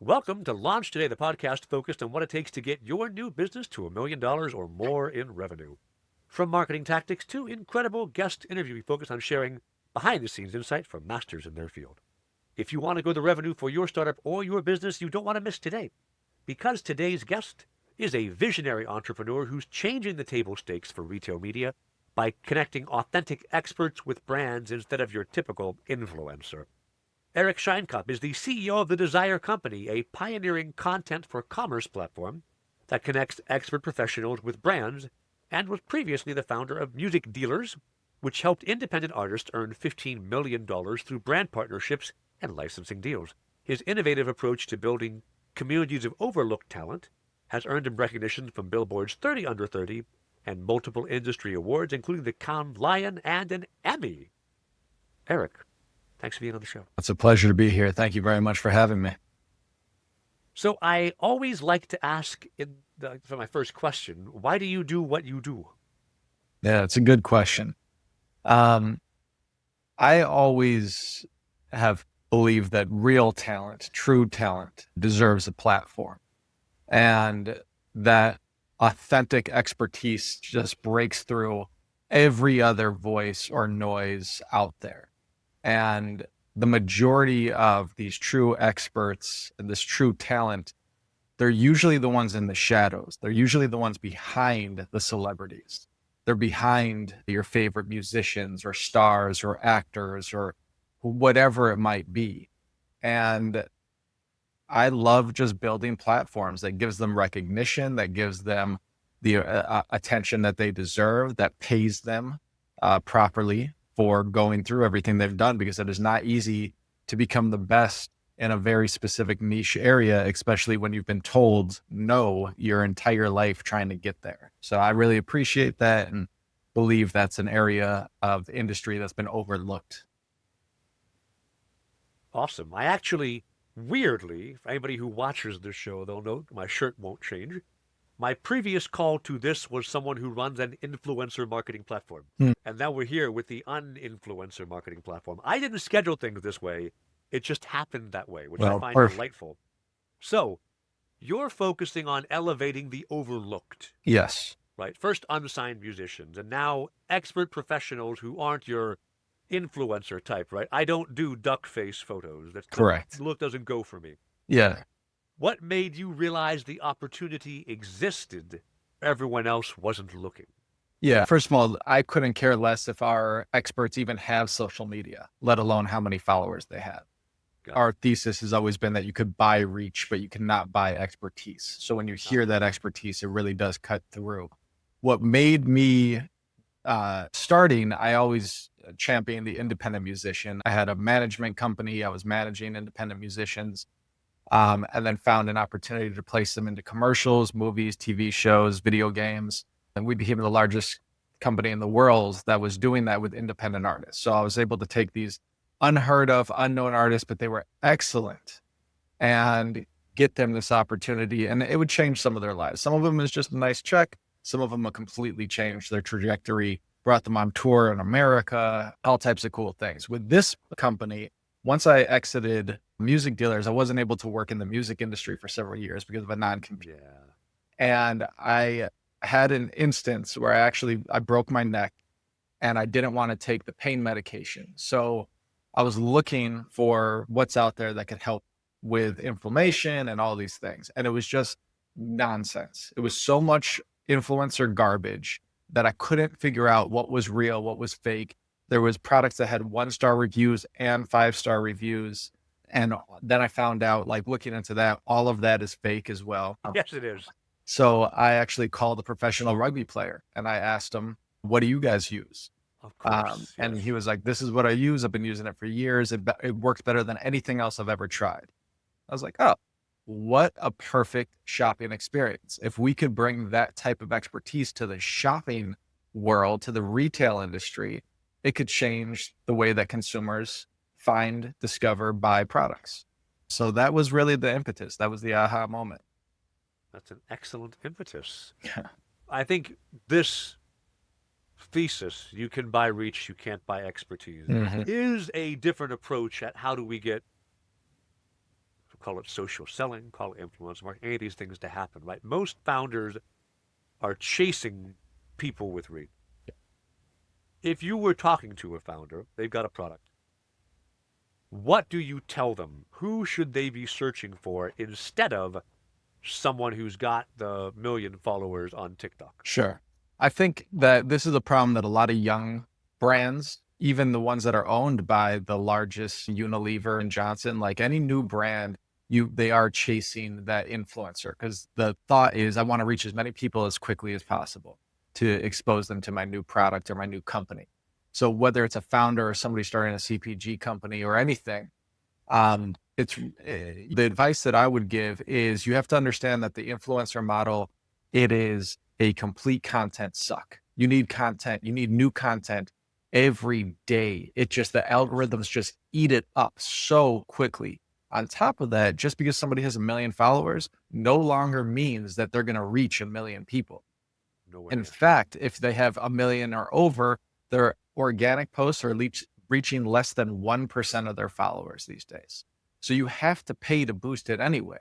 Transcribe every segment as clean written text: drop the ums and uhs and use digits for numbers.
Welcome to Launch Today, the podcast focused on what it takes to get your new business to $1 million or more in revenue. From marketing tactics to incredible guest interview, we focus on sharing behind-the-scenes insight from masters in their field. If you want to grow the revenue for your startup or your business, you don't want to miss today, because today's guest is a visionary entrepreneur who's changing the table stakes for retail media by connecting authentic experts with brands instead of your typical influencer. Eric Sheinkop is the CEO of The Desire Company, a pioneering content for commerce platform that connects expert professionals with brands, and was previously the founder of Music Dealers, which helped independent artists earn $15 million through brand partnerships and licensing deals. His innovative approach to building communities of overlooked talent has earned him recognition from Billboard's 30 Under 30 and multiple industry awards, including the Cannes Lion and an Emmy. Eric, thanks for being on the show. It's a pleasure to be here. Thank you very much for having me. So I always like to ask for my first question, why do you do what you do? Yeah, it's a good question. I always have believed that real talent, true talent, deserves a platform, and that authentic expertise just breaks through every other voice or noise out there. And the majority of these true experts and this true talent, they're usually the ones in the shadows. They're usually the ones behind the celebrities. They're behind your favorite musicians or stars or actors or whatever it might be. And I love just building platforms that gives them recognition, that gives them the attention that they deserve, that pays them properly for going through everything they've done, because it is not easy to become the best in a very specific niche area, especially when you've been told no your entire life trying to get there. So I really appreciate that and believe that's an area of the industry that's been overlooked. Awesome. I actually, weirdly, for anybody who watches this show, they'll note my shirt won't change. My previous call to this was someone who runs an influencer marketing platform. And now we're here with the uninfluencer marketing platform. I didn't schedule things this way. It just happened that way, which I find delightful. So you're focusing on elevating the overlooked. Yes. Right? First unsigned musicians, and now expert professionals who aren't your influencer type, right? I don't do duck face photos. That's correct. The look doesn't go for me. Yeah. What made you realize the opportunity existed? Everyone else wasn't looking. Yeah. First of all, I couldn't care less if our experts even have social media, let alone how many followers they have. Our thesis has always been that you could buy reach, but you cannot buy expertise. So when you hear that expertise, it really does cut through. What made me starting, I always championed the independent musician. I had a management company. I was managing independent musicians, and then found an opportunity to place them into commercials, movies, TV shows, video games. And we became the largest company in the world that was doing that with independent artists. So I was able to take these unheard of, unknown artists, but they were excellent, and get them this opportunity. And it would change some of their lives. Some of them is just a nice check. Some of them have completely changed their trajectory, brought them on tour in America, all types of cool things. With this company, once I exited Music Dealers, I wasn't able to work in the music industry for several years because of a non-compete. Yeah. And I had an instance where I broke my neck and I didn't want to take the pain medication. So I was looking for what's out there that could help with inflammation and all these things. And it was just nonsense. It was so much influencer garbage that I couldn't figure out what was real, what was fake. There was products that had 1-star reviews and 5-star reviews. And then I found out, like looking into that, all of that is fake as well. Yes, it is. So I actually called a professional rugby player and I asked him, what do you guys use? Of course. And he was like, this is what I use. I've been using it for years. It works better than anything else I've ever tried. I was like, oh, what a perfect shopping experience. If we could bring that type of expertise to the shopping world, to the retail industry, it could change the way that consumers find, discover, buy products. So that was really the impetus. That was the aha moment. That's an excellent impetus. I think this thesis, you can buy reach, you can't buy expertise, is a different approach at how do we get call it social selling, call it influence marketing, any of these things to happen, right? Most founders are chasing people with reach. If you were talking to a founder, they've got a product. What do you tell them? Who should they be searching for instead of someone who's got the million followers on TikTok? Sure. I think that this is a problem that a lot of young brands, even the ones that are owned by the largest Unilever and Johnson, like any new brand, they are chasing that influencer because the thought is I want to reach as many people as quickly as possible to expose them to my new product or my new company. So whether it's a founder or somebody starting a CPG company or anything, the advice that I would give is you have to understand that the influencer model, it is a complete content suck. You need content, you need new content every day. The algorithms just eat it up so quickly. On top of that, just because somebody has 1 million followers no longer means that they're going to reach 1 million people. No way. In fact, if they have 1 million or over, their organic posts are reaching less than 1% of their followers these days. So you have to pay to boost it anyway.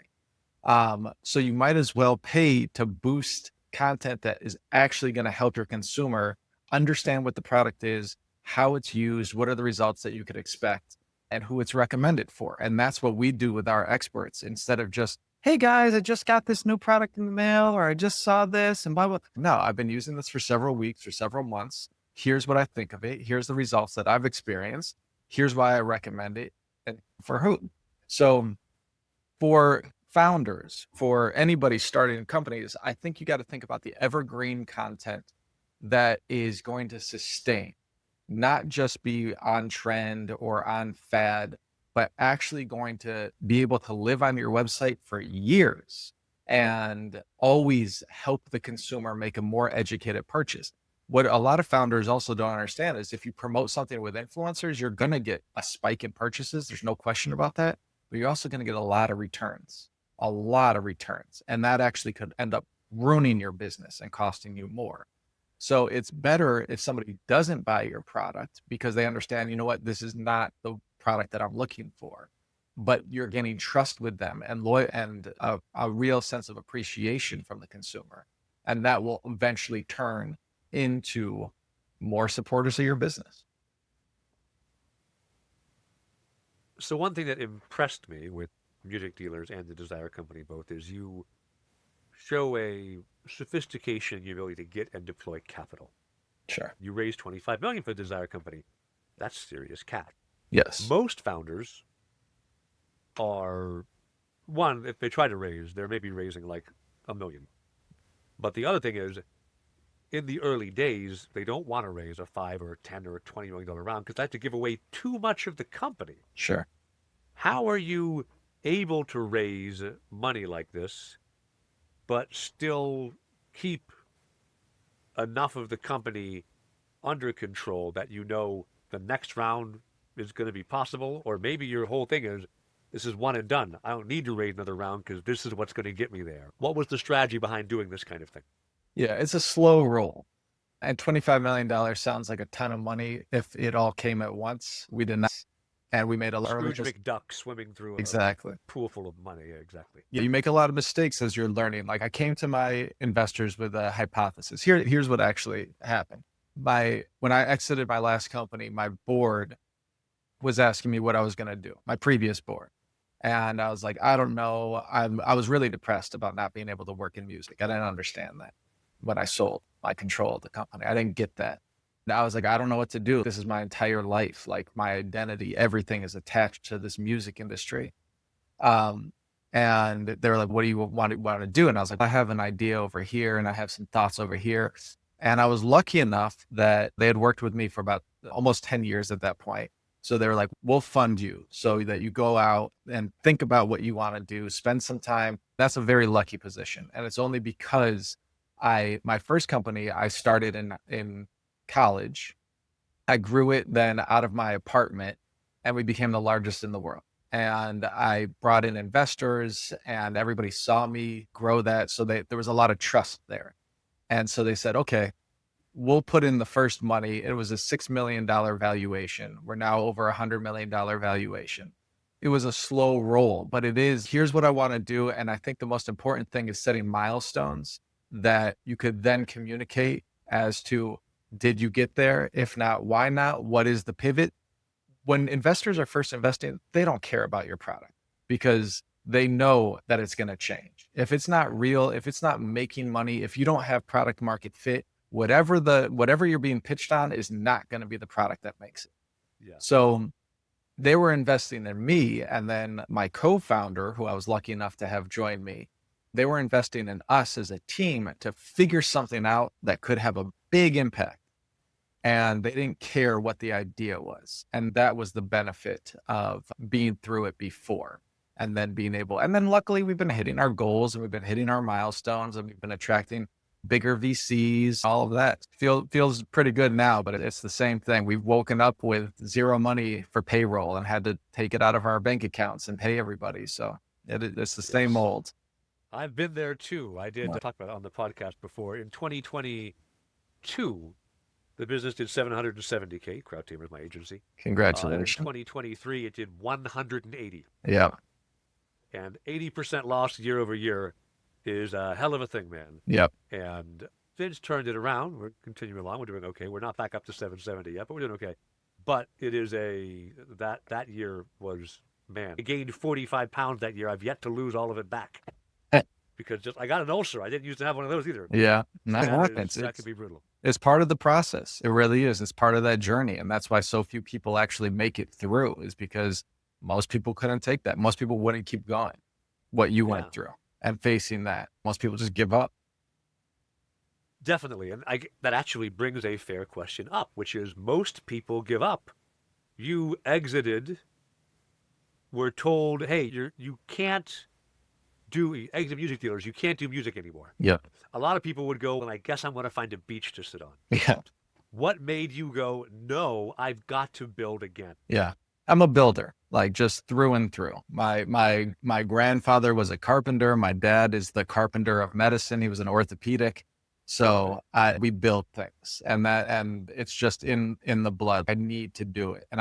So you might as well pay to boost content that is actually going to help your consumer understand what the product is, how it's used, what are the results that you could expect, and who it's recommended for. And that's what we do with our experts instead of just, hey guys, I just got this new product in the mail, or I just saw this and blah, blah. No, I've been using this for several weeks or several months. Here's what I think of it. Here's the results that I've experienced. Here's why I recommend it and for who. So for founders, for anybody starting companies, I think you got to think about the evergreen content that is going to sustain, not just be on trend or on fad, but actually going to be able to live on your website for years and always help the consumer make a more educated purchase. What a lot of founders also don't understand is if you promote something with influencers, you're going to get a spike in purchases. There's no question about that, but you're also going to get a lot of returns. And that actually could end up ruining your business and costing you more. So it's better if somebody doesn't buy your product because they understand, you know what, this is not the product that I'm looking for, but you're gaining trust with them and a real sense of appreciation from the consumer. And that will eventually turn into more supporters of your business. So one thing that impressed me with music dealers and the Desire Company both is you show a sophistication in your ability to get and deploy capital. Sure. You raised $25 million for the Desire Company. That's serious cash. Yes. Most founders are, one, if they try to raise, they're maybe raising like $1 million. But the other thing is, in the early days, they don't want to raise a $5 or $10 or $20 million round because they have to give away too much of the company. Sure. How are you able to raise money like this, but still keep enough of the company under control that you know the next round is going to be possible? Or maybe your whole thing is, this is one and done. I don't need to raise another round because this is what's going to get me there. What was the strategy behind doing this kind of thing? Yeah, it's a slow roll. And $25 million sounds like a ton of money if it all came at once. We did not. And we made a lot of Scrooge McDuck swimming through exactly a pool full of money. Yeah, exactly. Yeah, you make a lot of mistakes as you're learning. Like I came to my investors with a hypothesis. Here's what actually happened. When I exited my last company, my board was asking me what I was going to do, my previous board. And I was like, I don't know. I was really depressed about not being able to work in music. I didn't understand that when I sold my control of the company. I didn't get that. And I was like, I don't know what to do. This is my entire life. Like my identity, everything is attached to this music industry. And they were like, what do you want to do? And I was like, I have an idea over here and I have some thoughts over here. And I was lucky enough that they had worked with me for about almost 10 years at that point. So they were like, we'll fund you so that you go out and think about what you want to do, spend some time. That's a very lucky position. And it's only because my first company, I started in college. I grew it then out of my apartment and we became the largest in the world. And I brought in investors and everybody saw me grow that. So there was a lot of trust there. And so they said, okay, we'll put in the first money. It was a $6 million valuation. We're now over $100 million valuation. it was a slow roll, but it is, here's what I want to do. And I think the most important thing is setting milestones that you could then communicate as to, did you get there? If not, why not? What is the pivot? When investors are first investing, they don't care about your product because they know that it's going to change. If it's not real, if it's not making money, if you don't have product market fit, whatever you're being pitched on is not going to be the product that makes it. Yeah. So they were investing in me. And then my co-founder, who I was lucky enough to have join me, they were investing in us as a team to figure something out that could have a big impact. And they didn't care what the idea was. And that was the benefit of being through it before and then being able, and then luckily we've been hitting our goals and we've been hitting our milestones and we've been attracting bigger VCs, all of that feels pretty good now, but it's the same thing. We've woken up with zero money for payroll and had to take it out of our bank accounts and pay everybody. So it's the same mold. I've been there too. I did talk about it on the podcast before. In 2022, the business did 770K. Crowdtamer is my agency. Congratulations. In 2023, it did 180. Yeah. And 80% loss year over year is a hell of a thing, man. Yep. And Vince turned it around. We're continuing along. We're doing okay. We're not back up to 770 yet, but we're doing okay. But it is that year was, man, I gained 45 pounds that year. I've yet to lose all of it back. Because I got an ulcer. I didn't used to have one of those either. Yeah, that happens. That could be brutal. It's part of the process. It really is. It's part of that journey. And that's why so few people actually make it through, is because most people couldn't take that. Most people wouldn't keep going what you went through and facing that. Most people just give up. Definitely. And that actually brings a fair question up, which is most people give up. You exited, were told, hey, you can't exit music dealers. You can't do music anymore. Yeah. A lot of people would go, well, I guess I'm going to find a beach to sit on. Yeah. What made you go, no, I've got to build again? Yeah. I'm a builder, like just through and through. My grandfather was a carpenter. My dad is the carpenter of medicine. He was an orthopedic. So we build things, and it's just in the blood. I need to do it. And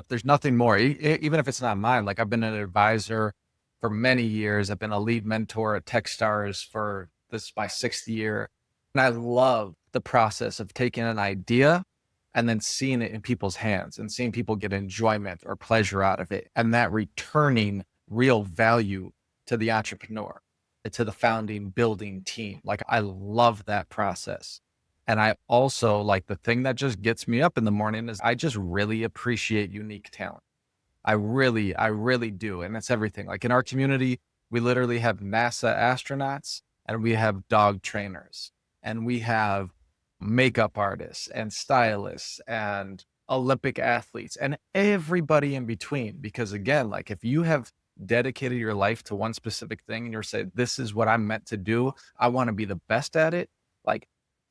there's nothing more, even if it's not mine. Like, I've been an advisor for many years. I've been a lead mentor at Techstars for my 6th year. And I love the process of taking an idea and then seeing it in people's hands and seeing people get enjoyment or pleasure out of it. And that returning real value to the entrepreneur, to the founding building team. Like, I love that process. And I also, like, the thing that just gets me up in the morning is I just really appreciate unique talent. I really do. And that's everything. Like, in our community, we literally have NASA astronauts and we have dog trainers and we have makeup artists and stylists and Olympic athletes and everybody in between. Because again, like, if you have dedicated your life to one specific thing and you're saying, this is what I'm meant to do, I want to be the best at it. Like,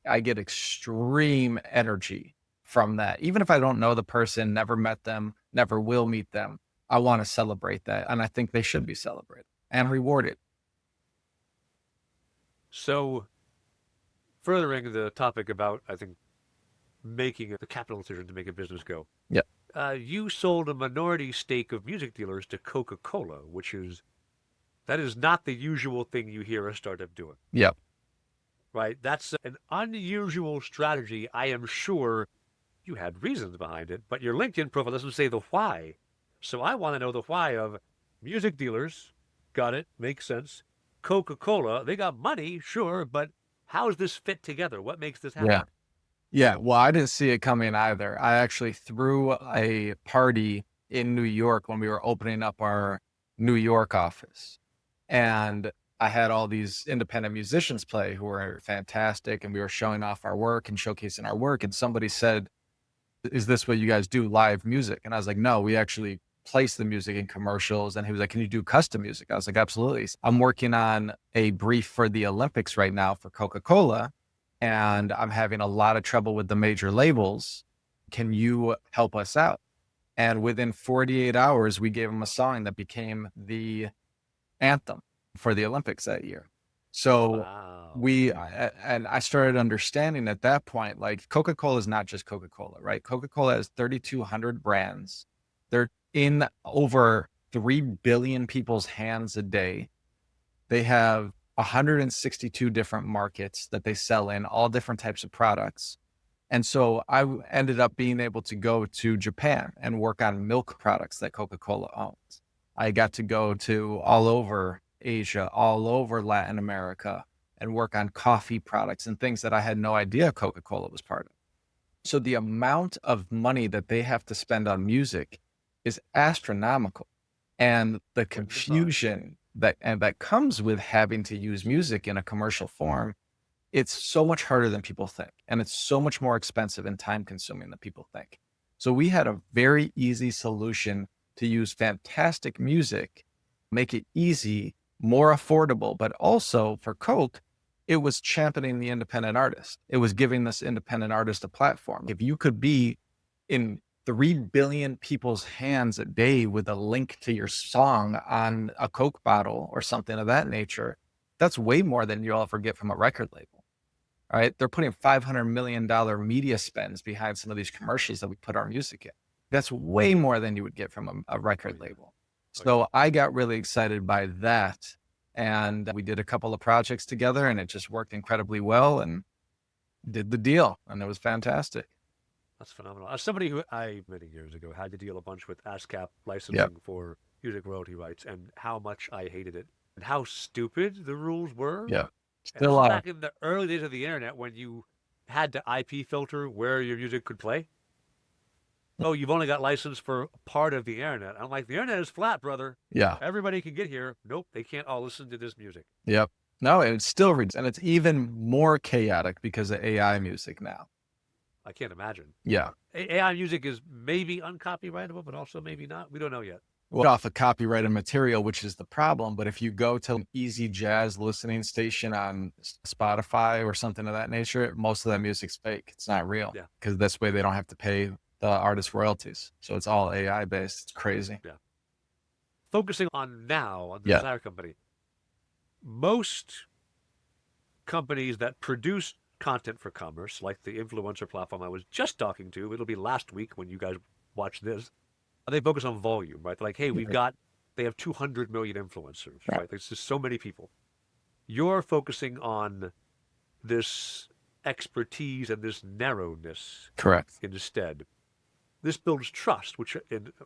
I get extreme energy from that. Even if I don't know the person, never met them, never will meet them, I want to celebrate that. And I think they should be celebrated and rewarded. So, furthering the topic about, I think, making the capital decision to make a business go. Yeah. You sold a minority stake of music dealers to Coca-Cola, that is not the usual thing you hear a startup doing. Yep. Right? That's an unusual strategy. I am sure you had reasons behind it, but your LinkedIn profile doesn't say the why. So I want to know the why of music dealers. Got it. Makes sense. Coca-Cola, they got money, sure, but how does this fit together? What makes this happen? Yeah. Well, I didn't see it coming either. I actually threw a party in New York when we were opening up our New York office. And I had all these independent musicians play who were fantastic. And we were showing off our work and showcasing our work. And somebody said, is this what you guys do, live music? And I was like, no, we actually place the music in commercials. And he was like, can you do custom music? I was like, absolutely. I'm working on a brief for the Olympics right now for Coca-Cola, and I'm having a lot of trouble with the major labels. Can you help us out? And within 48 hours, we gave him a song that became the anthem for the Olympics that year. So I started understanding at that point, like, Coca-Cola is not just Coca-Cola, right? Coca-Cola has 3,200 brands. They're in over 3 billion people's hands a day. They have 162 different markets that they sell in, all different types of products. And so ended up being able to go to Japan and work on milk products that Coca-Cola owns. I got to go to all over Asia, all over Latin America, and work on coffee products and things that I had no idea Coca-Cola was part of. So the amount of money that they have to spend on music is astronomical. And the confusion that comes with having to use music in a commercial form, it's so much harder than people think. And it's so much more expensive and time consuming than people think. So we had a very easy solution to use fantastic music, make it easy, more affordable, but also for Coke, it was championing the independent artist. It was giving this independent artist a platform. If you could be in 3 billion people's hands a day with a link to your song on a Coke bottle or something of that nature, that's way more than you'll ever get from a record label. All right. They're putting $500 million media spends behind some of these commercials that we put our music in. That's way more than you would get from a record label. So I got really excited by that. And we did a couple of projects together and it just worked incredibly well and did the deal. And it was fantastic. That's phenomenal. As somebody who many years ago had to deal a bunch with ASCAP licensing for music royalty rights and how much I hated it and how stupid the rules were. Yeah. Still back in the early days of the internet when you had to IP filter where your music could play. Oh, you've only got license for part of the internet. I'm like, the internet is flat, brother. Yeah. Everybody can get here. Nope, they can't all listen to this music. Yep. No, it's still reads, and it's even more chaotic because of AI music now. I can't imagine. Yeah. AI music is maybe uncopyrightable, but also maybe not. We don't know yet. Well, off of copyrighted material, which is the problem. But if you go to an easy jazz listening station on Spotify or something of that nature, most of that music's fake. It's not real. Yeah. Because this way they don't have to pay the artist royalties. So it's all AI based. It's crazy. Yeah. Focusing on now on the Desire Company, most companies that produce content for commerce, like the influencer platform I was just talking to, it'll be last week when you guys watch this, they focus on volume, right? They're like, hey, they have 200 million influencers, right? There's just so many people. You're focusing on this expertise and this narrowness. Correct. Instead. This builds trust, which,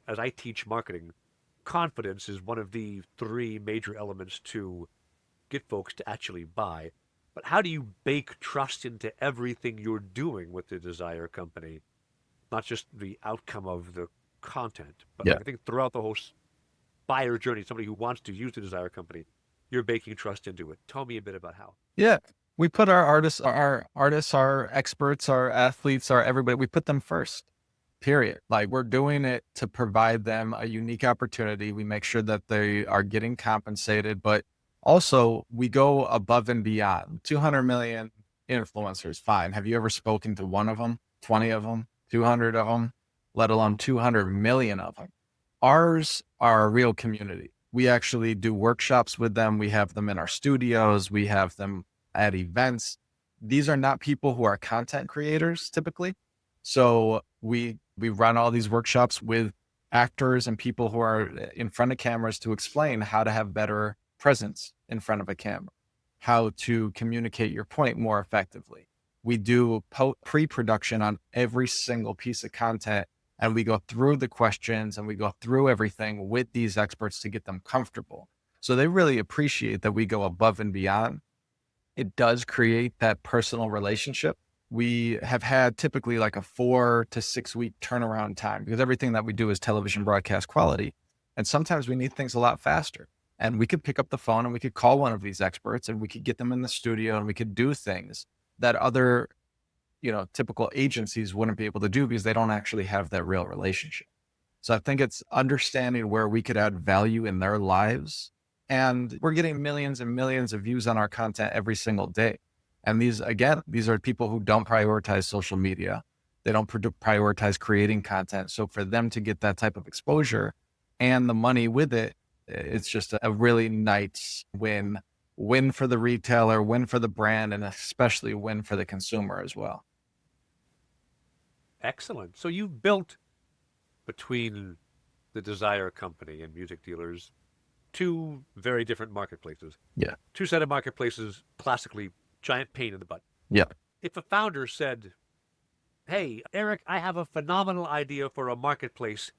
as I teach marketing, confidence is one of the 3 major elements to get folks to actually buy. But how do you bake trust into everything you're doing with the Desire Company? Not just the outcome of the content, but I think throughout the whole buyer journey, somebody who wants to use the Desire Company, you're baking trust into it. Tell me a bit about how. Yeah. We put our artists, our experts, our athletes, our everybody, we put them first. Period. Like, we're doing it to provide them a unique opportunity. We make sure that they are getting compensated, but also we go above and beyond. 200 million influencers, fine. Have you ever spoken to one of them, 20 of them, 200 of them, let alone 200 million of them? Ours are a real community. We actually do workshops with them. We have them in our studios. We have them at events. These are not people who are content creators typically. So we run all these workshops with actors and people who are in front of cameras to explain how to have better presence in front of a camera, how to communicate your point more effectively. We do pre-production on every single piece of content, and we go through the questions and we go through everything with these experts to get them comfortable. So they really appreciate that we go above and beyond. It does create that personal relationship. We have had typically like a 4 to 6 week turnaround time because everything that we do is television broadcast quality. And sometimes we need things a lot faster. And we could pick up the phone and we could call one of these experts and we could get them in the studio and we could do things that other, typical agencies wouldn't be able to do because they don't actually have that real relationship. So I think it's understanding where we could add value in their lives. And we're getting millions and millions of views on our content every single day. And these are people who don't prioritize social media. They don't prioritize creating content. So for them to get that type of exposure and the money with it, it's just a really nice win for the retailer, win for the brand, and especially win for the consumer as well. Excellent. So you've built between the Desire Company and music dealers, two very different marketplaces. Yeah. Two set of marketplaces, classically giant pain in the butt. Yeah. If a founder said, hey, Eric, I have a phenomenal idea for a marketplace.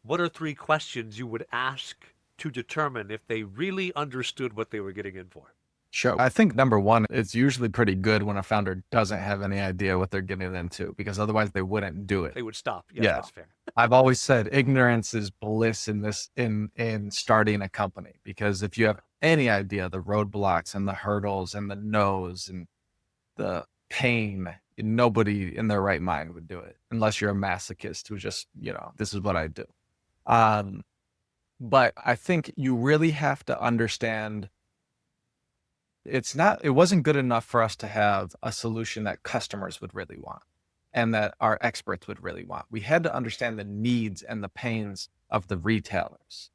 What are 3 questions you would ask to determine if they really understood what they were getting in for? Sure. I think number one, it's usually pretty good when a founder doesn't have any idea what they're getting into, because otherwise they wouldn't do it. They would stop. Yes, Yeah. that's fair. I've always said ignorance is bliss in starting a company, because if you have any idea the roadblocks and the hurdles and the no's and the pain, nobody in their right mind would do it unless you're a masochist who just, this is what I do. But I think you really have to understand it wasn't good enough for us to have a solution that customers would really want and that our experts would really want. We had to understand the needs and the pains of the retailers,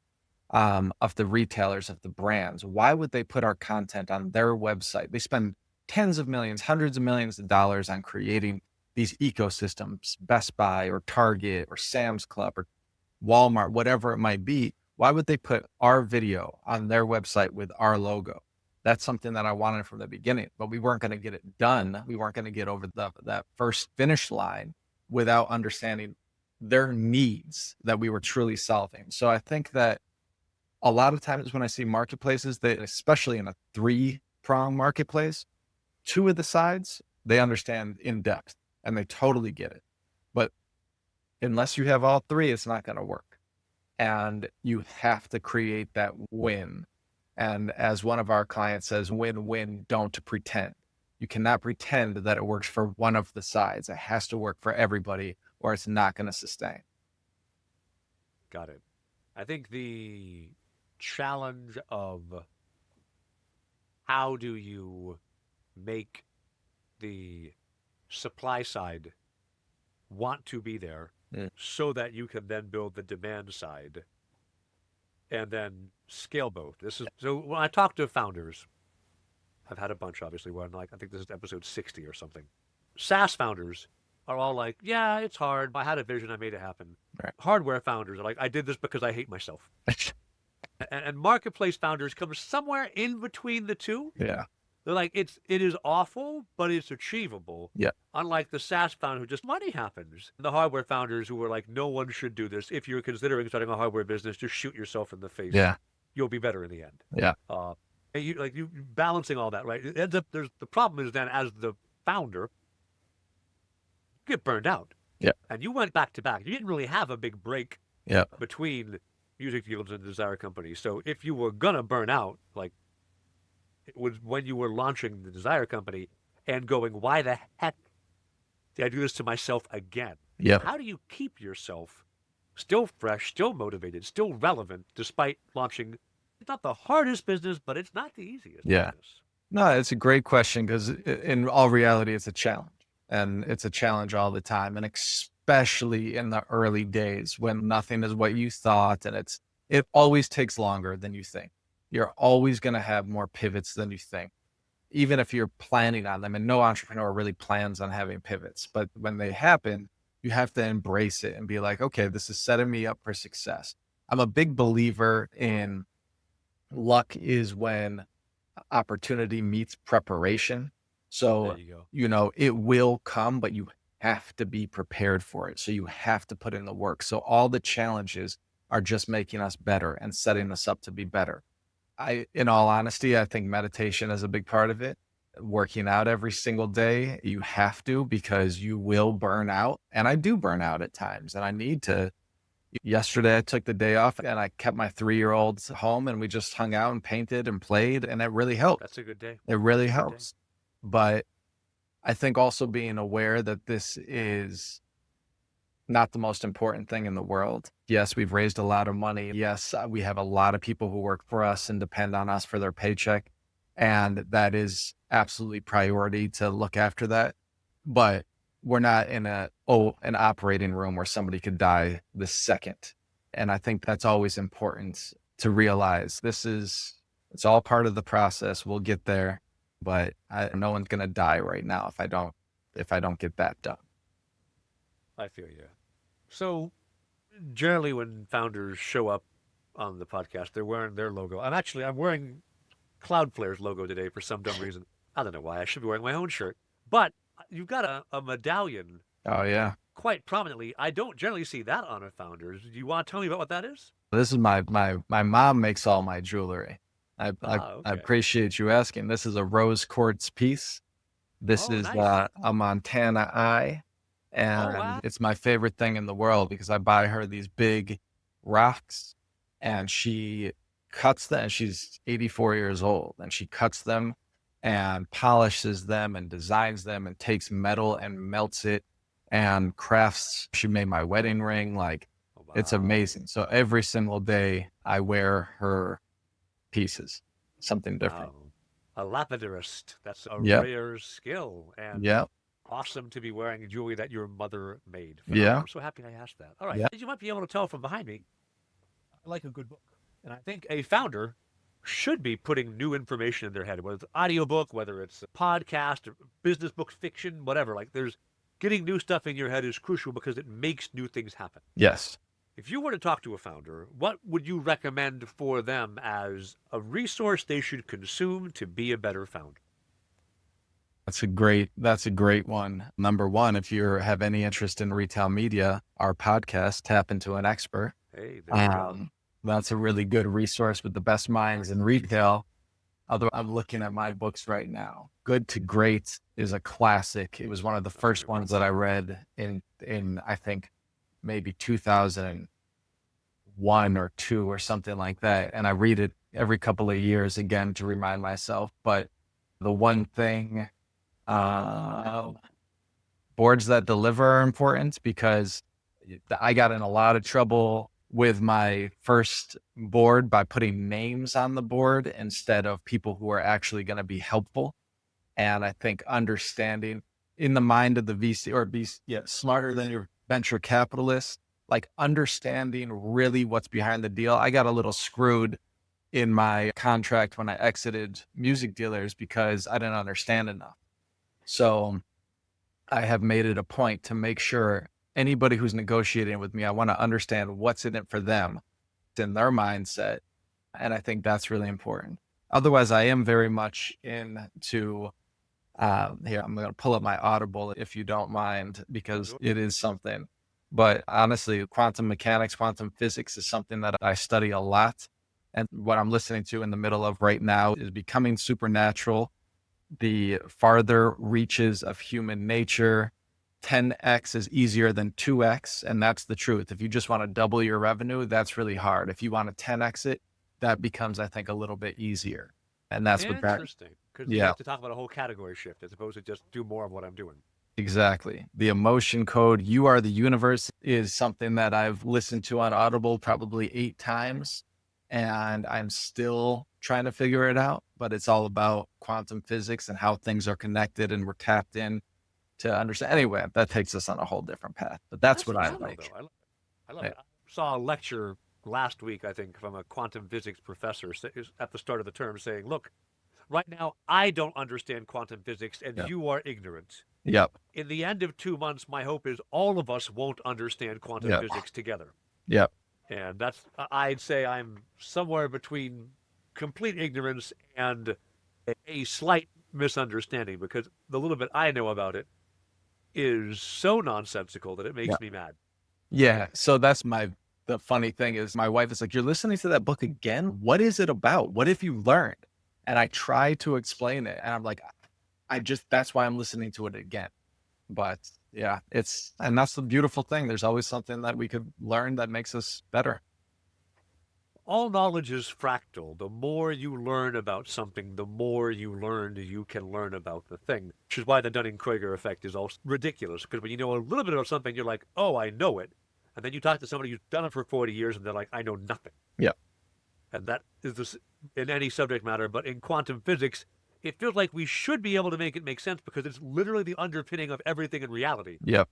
of the brands. Why would they put our content on their website? They spend tens of millions, hundreds of millions of dollars on creating these ecosystems, Best Buy or Target or Sam's Club or Walmart, whatever it might be. Why would they put our video on their website with our logo? That's something that I wanted from the beginning, but we weren't going to get it done. We weren't going to get over that first finish line without understanding their needs that we were truly solving. So I think that a lot of times when I see marketplaces, that especially in a 3-prong marketplace, 2 of the sides, they understand in depth and they totally get it. But unless you have all 3, it's not going to work. And you have to create that win. And as one of our clients says, win-win, don't pretend. You cannot pretend that it works for one of the sides. It has to work for everybody or it's not going to sustain. Got it. I think the challenge of how do you make the supply side want to be there so that you can then build the demand side and then scale both. So when I talk to founders, I've had a bunch obviously where I'm like, I think this is episode 60 or something. SaaS founders are all like, yeah, it's hard. I had a vision. I made it happen. Right. Hardware founders are like, I did this because I hate myself. and marketplace founders come somewhere in between the two. Yeah. They're like, it is awful, but it's achievable. Yeah. Unlike the SaaS founder who just money happens. The hardware founders who were like, no one should do this. If you're considering starting a hardware business, just shoot yourself in the face. Yeah. You'll be better in the end. Yeah. And you balancing all that, right? It ends up the problem is then as the founder, you get burned out. Yeah. And you went back to back. You didn't really have a big break Yeah. between music dealers and Desire Company. So if you were gonna burn out, like it was when you were launching the Desire Company and going, why the heck did I do this to myself again? Yeah. How do you keep yourself still fresh, still motivated, still relevant, despite launching? It's not the hardest business, but it's not the easiest business. No, it's a great question because in all reality, it's a challenge, and it's a challenge all the time. And especially in the early days when nothing is what you thought, and it always takes longer than you think. You're always going to have more pivots than you think, even if you're planning on them. And no entrepreneur really plans on having pivots, but when they happen, you have to embrace it and be like, okay, this is setting me up for success. I'm a big believer in luck is when opportunity meets preparation. So, There you go. it will come, but you have to be prepared for it. So you have to put in the work. So all the challenges are just making us better and setting us up to be better. In all honesty, I think meditation is a big part of it. Working out every single day, you have to, because you will burn out. And I do burn out at times, and I need to. Yesterday, I took the day off and I kept my 3-year-olds home and we just hung out and painted and played, and it really helped. That's a good day. It really helps. But I think also being aware that this is not the most important thing in the world. Yes, we've raised a lot of money. Yes, we have a lot of people who work for us and depend on us for their paycheck. And that is absolutely priority to look after that. But we're not in an operating room where somebody could die the second. And I think that's always important to realize. It's all part of the process. We'll get there, but no one's going to die right now if I don't get that done. I feel you. So Generally, when founders show up on the podcast, they're wearing their logo. I'm wearing Cloudflare's logo today for some dumb reason. I don't know why. I should be wearing my own shirt. But you've got a medallion Oh yeah. quite prominently. I don't generally see that on a founder's. Do you want to tell me about what that is? This is my mom makes all my jewelry. I Okay. appreciate you asking. This is a rose quartz piece. This Oh, is nice. a Montana eye, Oh, and wow. it's my favorite thing in the world because I buy her these big rocks, and she cuts them. And she's 84 years old, and she cuts them and polishes them and designs them and takes metal and melts it and crafts. She made my wedding ring. Like, Oh, it's wow. amazing. So every single day I wear her pieces, something different. Wow. A lapidarist. That's a Yep. rare skill and Yep. awesome to be wearing jewelry that your mother made. Phenomenal. Yeah. I'm so happy I asked that. All right. Yeah. As you might be able to tell from behind me, I like a good book. And I think a founder should be putting new information in their head, whether it's audiobook, whether it's a podcast, or business book, fiction, whatever. Like there's getting new stuff in your head is crucial because it makes new things happen. Yes. If you were to talk to a founder, what would you recommend for them as a resource they should consume to be a better founder? That's a great one. Number one, if you have any interest in retail media, our podcast, Tap Into an Expert, Hey, there you go. um, that's a really good resource with the best minds in retail. Although I'm looking at my books right now. Good to Great is a classic. It was one of the That's a first good one. ones that I read in I think maybe 2001 or two or something like that. And I read it every couple of years again to remind myself. But the one thing, uh, boards that deliver are important because I got in a lot of trouble with my first board by putting names on the board instead of people who are actually going to be helpful. And I think understanding in the mind of the VC or be smarter than your venture capitalist, like understanding really what's behind the deal. I got a little screwed in my contract when I exited music dealers because I didn't understand enough. So I have made it a point to make sure anybody who's negotiating with me, I want to understand what's in it for them, in their mindset. And I think that's really important. Otherwise, I am very much into, here, I'm going to pull up my Audible if you don't mind, because it is something. But honestly, quantum mechanics, quantum physics is something that I study a lot. And what I'm listening to in the middle of right now is Becoming Supernatural, the farther reaches of human nature. 10x is easier than 2x. And that's the truth. If you just want to double your revenue, that's really hard. If you want to 10x it, that becomes, I think, a little bit easier. And that's what that, Interesting, because you yeah, have to talk about a whole category shift as opposed to just do more of what I'm doing. exactly. The emotion code, You Are the Universe, is something that I've listened to on Audible probably 8 times. And I'm still trying to figure it out, but it's all about quantum physics and how things are connected and we're tapped in to understand. Anyway, that takes us on a whole different path, but that's That's what I phenomenal, like. though. I love I- it. I saw a lecture last week, I think, from a quantum physics professor at the start of the term saying, look, right now, I don't understand quantum physics and Yep. you are ignorant. Yep. In the end of 2 months, my hope is all of us won't understand quantum Yep. physics together. Yep. And I'd say I'm somewhere between complete ignorance and a slight misunderstanding because the little bit I know about it is so nonsensical that it makes Yep. me mad. Yeah. So that's the funny thing is my wife is like, you're listening to that book again? What is it about? What have you learned? And I try to explain it. And I'm like, that's why I'm listening to it again. But yeah, and that's the beautiful thing. There's always something that we could learn that makes us better. All knowledge is fractal. The more you learn about something, the more you can learn about the thing. Which is why the Dunning-Kruger effect is all ridiculous. Because when you know a little bit about something, you're like, oh, I know it. And then you talk to somebody who's done it for 40 years and they're like, I know nothing. Yeah. And that is this in any subject matter. But in quantum physics, it feels like we should be able to make it make sense because it's literally the underpinning of everything in reality. Yep.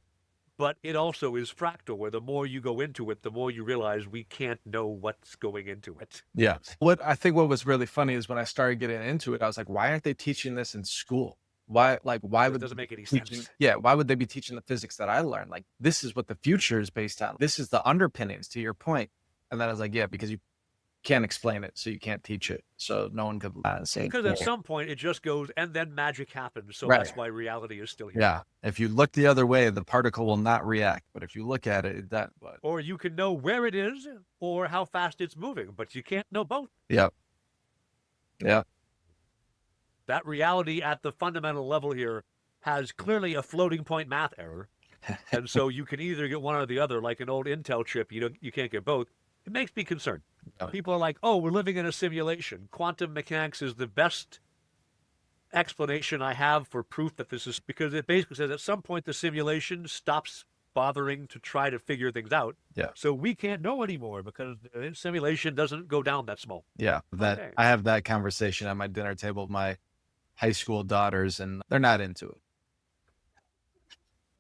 But it also is fractal, where the more you go into it, the more you realize we can't know what's going into it. Yeah. What I think what was really funny is when I started getting into it, I was like, why aren't they teaching this in school? why It would doesn't make any teaching, sense. why would they be teaching the physics that I learned? Like, this is what the future is based on. This is the underpinnings to your point. And then I was like, yeah, because you can't explain it, so you can't teach it. So no one could say, Because at some point it just goes, and then magic happens. So Right. that's why reality is still here. yeah, if you look the other way, the particle will not react. But if you look at it, Or you can know where it is or how fast it's moving, but you can't know both. Yep. Yeah. That reality at the fundamental level here has clearly a floating point math error. And so you can either get one or the other, like an old Intel chip. You can't get both. It makes me concerned. Yeah. People are like, oh, we're living in a simulation. Quantum mechanics is the best explanation I have for proof that this is, because it basically says at some point the simulation stops bothering to try to figure things out. Yeah. So we can't know anymore because the simulation doesn't go down that small. Yeah. That Okay. I have that conversation at my dinner table with my high school daughters, and they're not into it.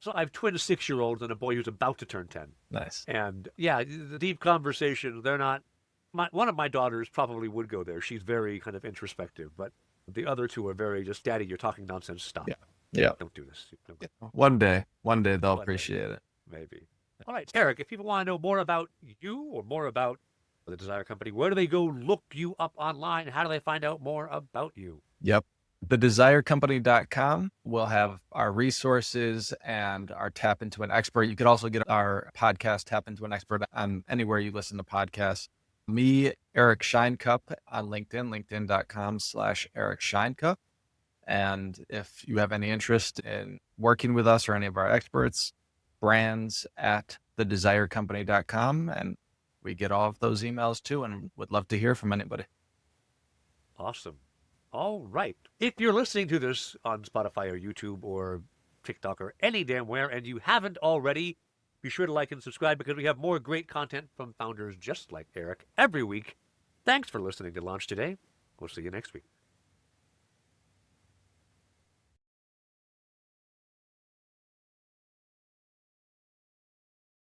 So I have twin 6-year-olds and a boy who's about to turn 10. Nice. And yeah, the deep conversation, they're not, one of my daughters probably would go there. She's very kind of introspective, but the other two are very just, Daddy, you're talking nonsense. Stop. Yeah. Don't do this. One day they'll One day. appreciate it. Maybe. All right, Eric, if people want to know more about you or more about the Desire Company, where do they go look you up online? How do they find out more about you? Yep. TheDesireCompany.com will have our resources and our Tap Into an Expert. You could also get our podcast, Tap Into an Expert, on anywhere you listen to podcasts. Me, Eric Sheinkop, on LinkedIn, linkedin.com/Eric Sheinkop. And if you have any interest in working with us or any of our experts, brands at TheDesireCompany.com. And we get all of those emails too, and would love to hear from anybody. Awesome. All right. If you're listening to this on Spotify or YouTube or TikTok or any damn where, and you haven't already, be sure to like and subscribe because we have more great content from founders just like Eric every week. Thanks for listening to Launch Today. We'll see you next week.